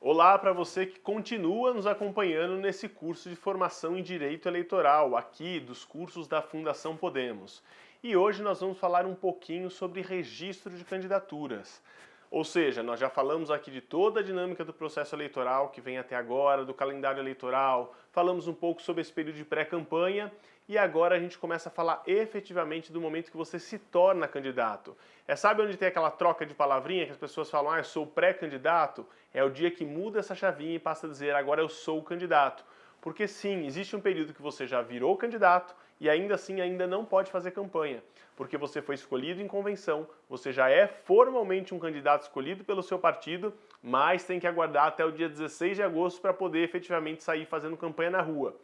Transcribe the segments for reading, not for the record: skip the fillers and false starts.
Olá para você que continua nos acompanhando nesse curso de formação em Direito Eleitoral, aqui dos cursos da Fundação Podemos. E hoje nós vamos falar um pouquinho sobre registro de candidaturas. Ou seja, nós já falamos aqui de toda a dinâmica do processo eleitoral que vem até agora, do calendário eleitoral, falamos um pouco sobre esse período de pré-campanha e agora a gente começa a falar efetivamente do momento que você se torna candidato. Sabe onde tem aquela troca de palavrinha que as pessoas falam, eu sou pré-candidato? É o dia que muda essa chavinha e passa a dizer, agora eu sou candidato. Porque sim, existe um período que você já virou candidato e ainda assim ainda não pode fazer campanha, porque você foi escolhido em convenção, você já é formalmente um candidato escolhido pelo seu partido, mas tem que aguardar até o dia 16 de agosto para poder efetivamente sair fazendo campanha na rua.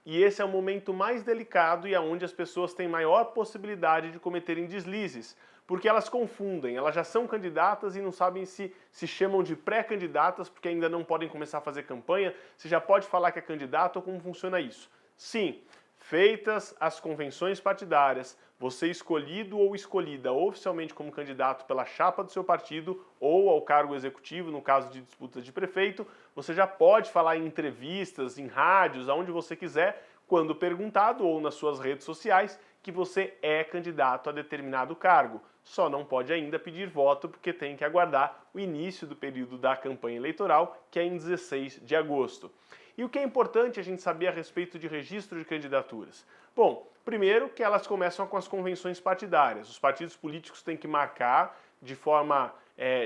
E esse é o momento mais delicado e é onde as pessoas têm maior possibilidade de cometerem deslizes, porque elas confundem, elas já são candidatas e não sabem se chamam de pré-candidatas porque ainda não podem começar a fazer campanha, se já pode falar que é candidato ou como funciona isso. Sim, feitas as convenções partidárias, você escolhido ou escolhida oficialmente como candidato pela chapa do seu partido ou ao cargo executivo, no caso de disputas de prefeito, você já pode falar em entrevistas, em rádios, aonde você quiser, quando perguntado ou nas suas redes sociais, que você é candidato a determinado cargo. Só não pode ainda pedir voto porque tem que aguardar o início do período da campanha eleitoral, que é em 16 de agosto. E o que é importante a gente saber a respeito de registro de candidaturas? Bom, primeiro que elas começam com as convenções partidárias. Os partidos políticos têm que marcar de forma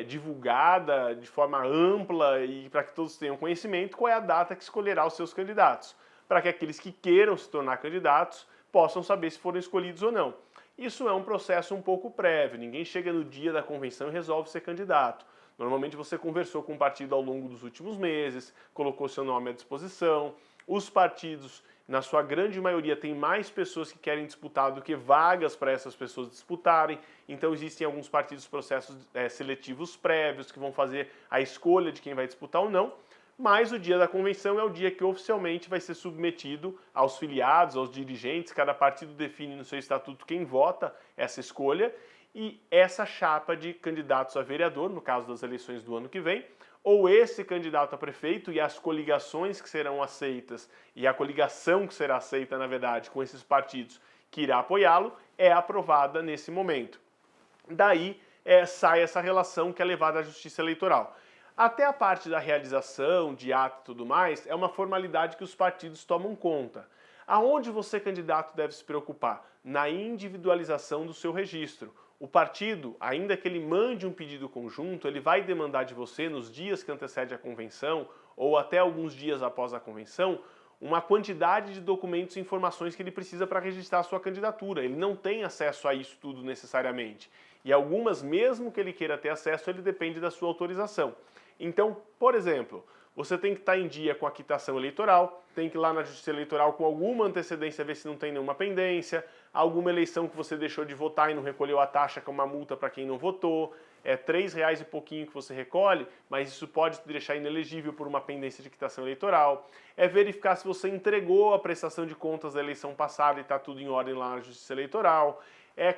divulgada, de forma ampla e para que todos tenham conhecimento qual é a data que escolherá os seus candidatos, para que aqueles que queiram se tornar candidatos possam saber se foram escolhidos ou não. Isso é um processo um pouco prévio, ninguém chega no dia da convenção e resolve ser candidato. Normalmente você conversou com o partido ao longo dos últimos meses, colocou seu nome à disposição. Os partidos, na sua grande maioria, têm mais pessoas que querem disputar do que vagas para essas pessoas disputarem. Então existem alguns partidos processos seletivos prévios que vão fazer a escolha de quem vai disputar ou não. Mas o dia da convenção é o dia que oficialmente vai ser submetido aos filiados, aos dirigentes. Cada partido define no seu estatuto quem vota essa escolha. E essa chapa de candidatos a vereador, no caso das eleições do ano que vem, ou esse candidato a prefeito e as coligações que serão aceitas, e a coligação que será aceita, na verdade, com esses partidos que irá apoiá-lo, é aprovada nesse momento. Daí sai essa relação que é levada à Justiça Eleitoral. Até a parte da realização, de ato e tudo mais, é uma formalidade que os partidos tomam conta. Aonde você, candidato, deve se preocupar? Na individualização do seu registro. O partido, ainda que ele mande um pedido conjunto, ele vai demandar de você, nos dias que antecede a convenção, ou até alguns dias após a convenção, uma quantidade de documentos e informações que ele precisa para registrar a sua candidatura. Ele não tem acesso a isso tudo necessariamente. E algumas, mesmo que ele queira ter acesso, ele depende da sua autorização. Então, por exemplo, você tem que estar em dia com a quitação eleitoral, tem que ir lá na Justiça Eleitoral com alguma antecedência ver se não tem nenhuma pendência, alguma eleição que você deixou de votar e não recolheu a taxa, que é uma multa para quem não votou, é R$3 e pouquinho que você recolhe, mas isso pode te deixar inelegível por uma pendência de quitação eleitoral, é verificar se você entregou a prestação de contas da eleição passada e está tudo em ordem lá na Justiça Eleitoral,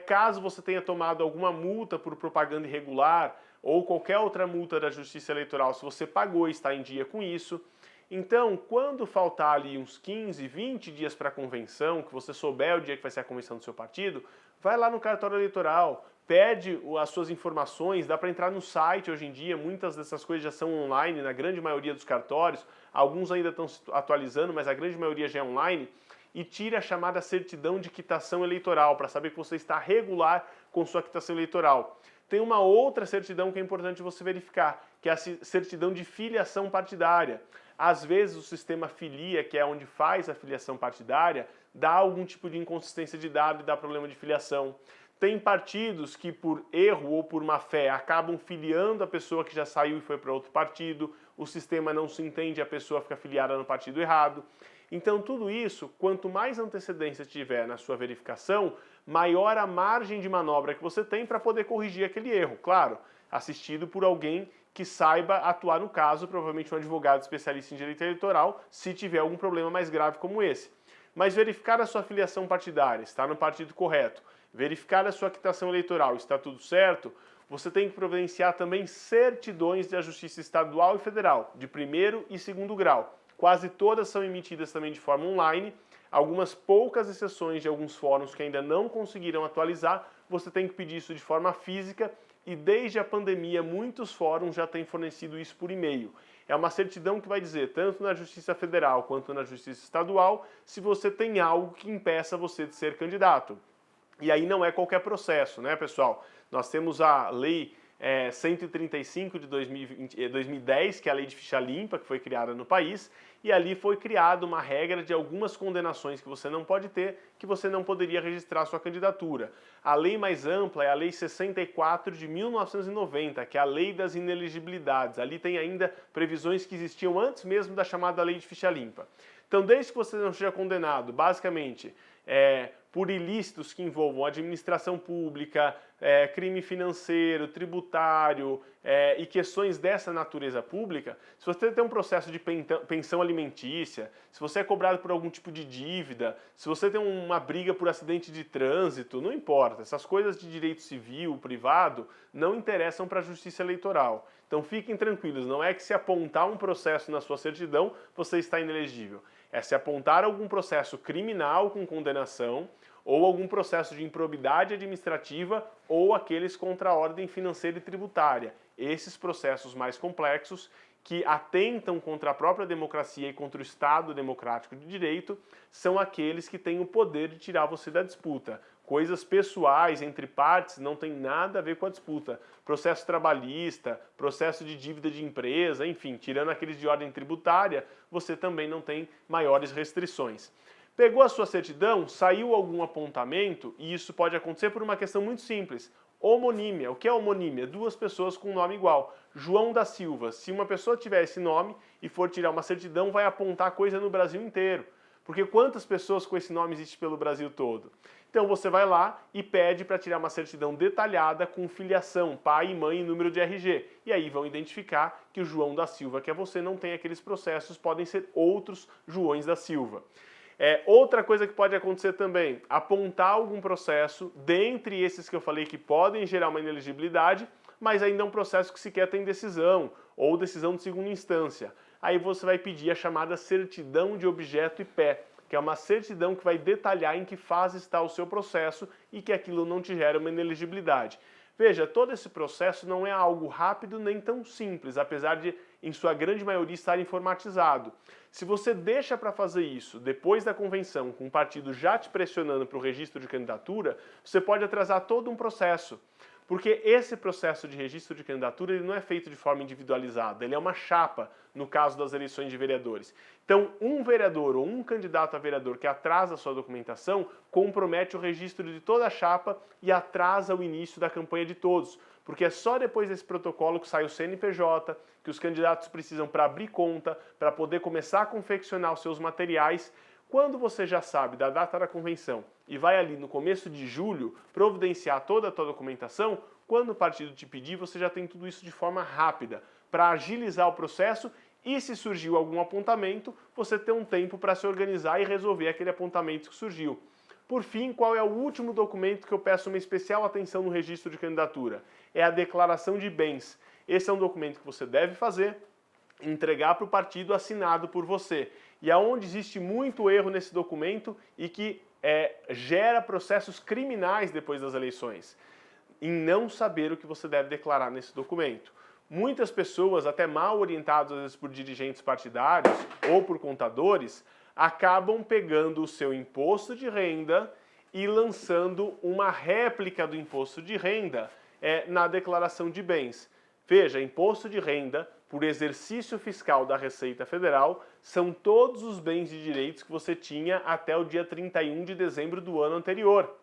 caso você tenha tomado alguma multa por propaganda irregular, ou qualquer outra multa da Justiça Eleitoral, se você pagou e está em dia com isso. Então, quando faltar ali uns 15, 20 dias para a convenção, que você souber o dia que vai ser a convenção do seu partido, vai lá no cartório eleitoral, pede as suas informações, dá para entrar no site hoje em dia, muitas dessas coisas já são online, na grande maioria dos cartórios, alguns ainda estão se atualizando, mas a grande maioria já é online, e tire a chamada certidão de quitação eleitoral, para saber que você está regular com sua quitação eleitoral. Tem uma outra certidão que é importante você verificar, que é a certidão de filiação partidária. Às vezes o sistema filia, que é onde faz a filiação partidária, dá algum tipo de inconsistência de dado e dá problema de filiação. Tem partidos que por erro ou por má fé acabam filiando a pessoa que já saiu e foi para outro partido, o sistema não se entende, a pessoa fica filiada no partido errado. Então tudo isso, quanto mais antecedência tiver na sua verificação, maior a margem de manobra que você tem para poder corrigir aquele erro. Claro, assistido por alguém que saiba atuar no caso, provavelmente um advogado especialista em direito eleitoral, se tiver algum problema mais grave como esse. Mas verificar a sua filiação partidária, está no partido correto, verificar a sua quitação eleitoral, está tudo certo, você tem que providenciar também certidões da Justiça Estadual e Federal, de primeiro e segundo grau. Quase todas são emitidas também de forma online. Algumas poucas exceções de alguns fóruns que ainda não conseguiram atualizar, você tem que pedir isso de forma física e desde a pandemia muitos fóruns já têm fornecido isso por e-mail. É uma certidão que vai dizer, tanto na Justiça Federal quanto na Justiça Estadual, se você tem algo que impeça você de ser candidato. E aí não é qualquer processo, né, pessoal? Nós temos a Lei 135 de 2010, que é a Lei de Ficha Limpa, que foi criada no país, e ali foi criada uma regra de algumas condenações que você não pode ter, que você não poderia registrar sua candidatura. A lei mais ampla é a Lei 64 de 1990, que é a Lei das Inelegibilidades. Ali tem ainda previsões que existiam antes mesmo da chamada Lei de Ficha Limpa. Então, desde que você não seja condenado, basicamente, por ilícitos que envolvam administração pública, crime financeiro, tributário e questões dessa natureza pública, se você tem um processo de pensão alimentícia, se você é cobrado por algum tipo de dívida, se você tem uma briga por acidente de trânsito, não importa. Essas coisas de direito civil, privado, não interessam para a Justiça Eleitoral. Então fiquem tranquilos, não é que se apontar um processo na sua certidão, você está inelegível. É se apontar algum processo criminal com condenação ou algum processo de improbidade administrativa ou aqueles contra a ordem financeira e tributária. Esses processos mais complexos que atentam contra a própria democracia e contra o Estado democrático de direito são aqueles que têm o poder de tirar você da disputa. Coisas pessoais entre partes não tem nada a ver com a disputa. Processo trabalhista, processo de dívida de empresa, enfim, tirando aqueles de ordem tributária, você também não tem maiores restrições. Pegou a sua certidão, saiu algum apontamento, e isso pode acontecer por uma questão muito simples. Homonímia. O que é homonímia? Duas pessoas com um nome igual. João da Silva. Se uma pessoa tiver esse nome e for tirar uma certidão, vai apontar coisa no Brasil inteiro. Porque quantas pessoas com esse nome existem pelo Brasil todo? Então você vai lá e pede para tirar uma certidão detalhada com filiação, pai, mãe e número de RG. E aí vão identificar que o João da Silva, que é você, não tem aqueles processos, podem ser outros Joões da Silva. Outra coisa que pode acontecer também, apontar algum processo, dentre esses que eu falei que podem gerar uma inelegibilidade, mas ainda é um processo que sequer tem decisão, ou decisão de segunda instância. Aí você vai pedir a chamada certidão de objeto e pé, que é uma certidão que vai detalhar em que fase está o seu processo e que aquilo não te gera uma inelegibilidade. Veja, todo esse processo não é algo rápido nem tão simples, apesar de, em sua grande maioria, estar informatizado. Se você deixa para fazer isso depois da convenção, com o partido já te pressionando para o registro de candidatura, você pode atrasar todo um processo. Porque esse processo de registro de candidatura ele não é feito de forma individualizada, ele é uma chapa no caso das eleições de vereadores. Então, um vereador ou um candidato a vereador que atrasa a sua documentação compromete o registro de toda a chapa e atrasa o início da campanha de todos. Porque é só depois desse protocolo que sai o CNPJ, que os candidatos precisam para abrir conta, para poder começar a confeccionar os seus materiais. Quando você já sabe da data da convenção e vai ali no começo de julho providenciar toda a tua documentação, quando o partido te pedir, você já tem tudo isso de forma rápida, para agilizar o processo e se surgiu algum apontamento, você tem um tempo para se organizar e resolver aquele apontamento que surgiu. Por fim, qual é o último documento que eu peço uma especial atenção no registro de candidatura? É a declaração de bens. Esse é um documento que você deve fazer, entregar para o partido assinado por você. E aonde existe muito erro nesse documento e que gera processos criminais depois das eleições, em não saber o que você deve declarar nesse documento. Muitas pessoas, até mal orientadas às vezes por dirigentes partidários ou por contadores, acabam pegando o seu imposto de renda e lançando uma réplica do imposto de renda na declaração de bens. Veja, imposto de renda por exercício fiscal da Receita Federal são todos os bens e direitos que você tinha até o dia 31 de dezembro do ano anterior.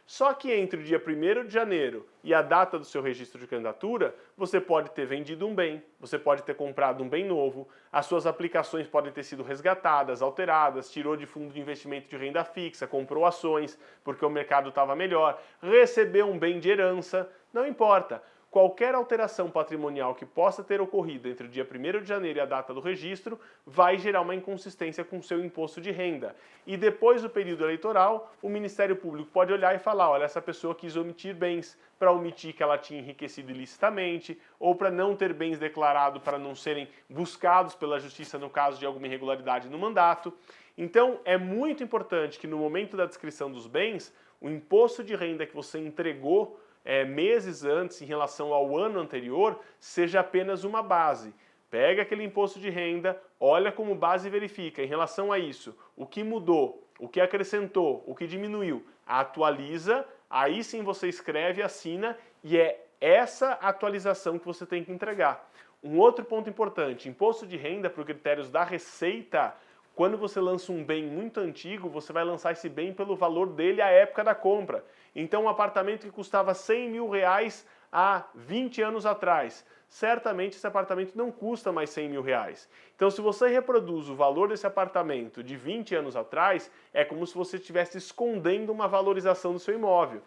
Só que entre o dia 1º de janeiro e a data do seu registro de candidatura, você pode ter vendido um bem, você pode ter comprado um bem novo, as suas aplicações podem ter sido resgatadas, alteradas, tirou de fundo de investimento de renda fixa, comprou ações porque o mercado estava melhor, recebeu um bem de herança, não importa. qualquer alteração patrimonial que possa ter ocorrido entre o dia 1º de janeiro e a data do registro vai gerar uma inconsistência com o seu imposto de renda. E depois do período eleitoral, o Ministério Público pode olhar e falar, olha, essa pessoa quis omitir bens para omitir que ela tinha enriquecido ilicitamente, ou para não ter bens declarados para não serem buscados pela justiça no caso de alguma irregularidade no mandato. Então, é muito importante que no momento da descrição dos bens, o imposto de renda que você entregou meses antes em relação ao ano anterior seja apenas uma base. Pega aquele imposto de renda, olha como base e verifica em relação a isso, o que mudou, o que acrescentou, o que diminuiu, atualiza, aí sim você escreve, assina e é essa atualização que você tem que entregar. Um outro ponto importante, imposto de renda por critérios da Receita. Quando você lança um bem muito antigo, você vai lançar esse bem pelo valor dele à época da compra. Então, um apartamento que custava 100 mil reais há 20 anos atrás, certamente esse apartamento não custa mais 100 mil reais. Então, se você reproduz o valor desse apartamento de 20 anos atrás, é como se você estivesse escondendo uma valorização do seu imóvel.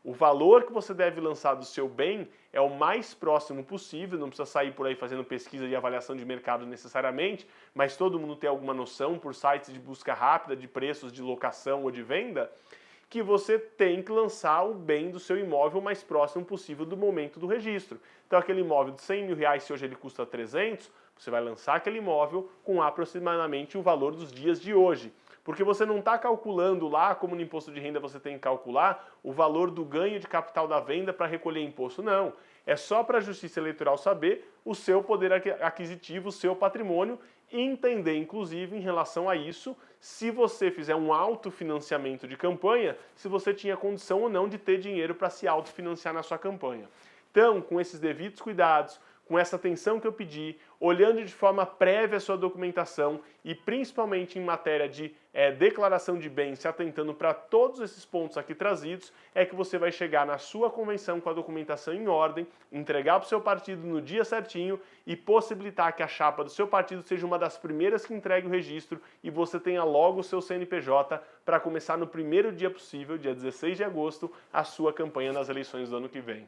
O valor que você deve lançar do seu bem é o mais próximo possível, não precisa sair por aí fazendo pesquisa de avaliação de mercado necessariamente, mas todo mundo tem alguma noção por sites de busca rápida de preços de locação ou de venda, que você tem que lançar o bem do seu imóvel o mais próximo possível do momento do registro. Então aquele imóvel de 100 mil reais, se hoje ele custa 300, você vai lançar aquele imóvel com aproximadamente o valor dos dias de hoje. Porque você não está calculando lá, como no imposto de renda você tem que calcular, o valor do ganho de capital da venda para recolher imposto. Não. É só para a Justiça Eleitoral saber o seu poder aquisitivo, o seu patrimônio, e entender, inclusive, em relação a isso, se você fizer um autofinanciamento de campanha, se você tinha condição ou não de ter dinheiro para se autofinanciar na sua campanha. Então, com esses devidos cuidados, com essa atenção que eu pedi, olhando de forma prévia a sua documentação e principalmente em matéria de declaração de bens, se atentando para todos esses pontos aqui trazidos, é que você vai chegar na sua convenção com a documentação em ordem, entregar para o seu partido no dia certinho e possibilitar que a chapa do seu partido seja uma das primeiras que entregue o registro e você tenha logo o seu CNPJ para começar no primeiro dia possível, dia 16 de agosto, a sua campanha nas eleições do ano que vem.